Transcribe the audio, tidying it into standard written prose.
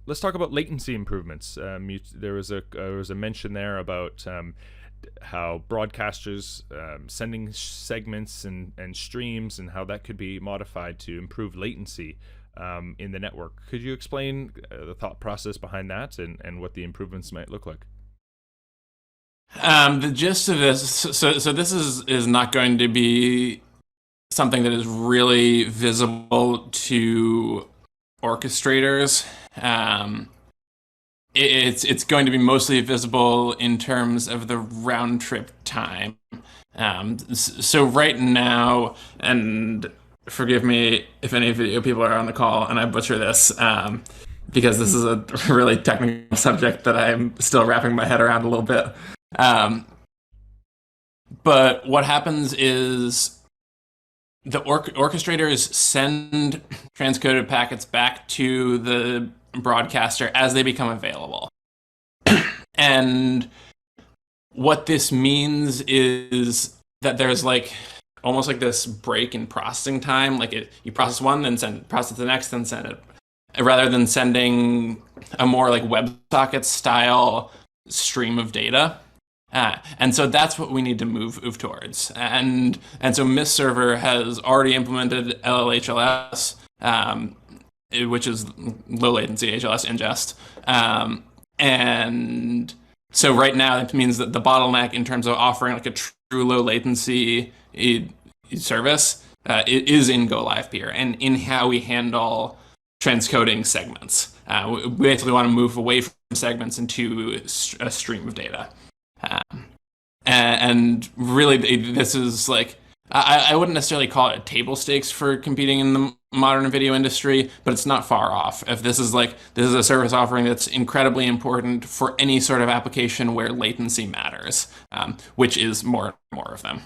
let's talk about latency improvements. There was a mention there about how broadcasters sending segments and streams and how that could be modified to improve latency in the network. Could you explain the thought process behind that and what the improvements might look like? The gist of this, so this is not going to be something that is really visible to orchestrators. It's going to be mostly visible in terms of the round trip time. So right now, and forgive me if any video people are on the call and I butcher this, because this is a really technical subject that I'm still wrapping my head around a little bit. But what happens is the orchestrators send transcoded packets back to the broadcaster as they become available. And what this means is that there's like almost like this break in processing time. Like you process one, then process the next, then send it. Rather than sending a more like WebSocket style stream of data. And so that's what we need to move towards. And so Mist Server has already implemented LLHLS, which is low latency HLS ingest. And so right now it means that the bottleneck in terms of offering like a true low latency service is in Livepeer and in how we handle transcoding segments. We basically want to move away from segments into a stream of data. And really, this is like, I wouldn't necessarily call it table stakes for competing in the modern video industry, but it's not far off. If this is a service offering that's incredibly important for any sort of application where latency matters, which is more and more of them.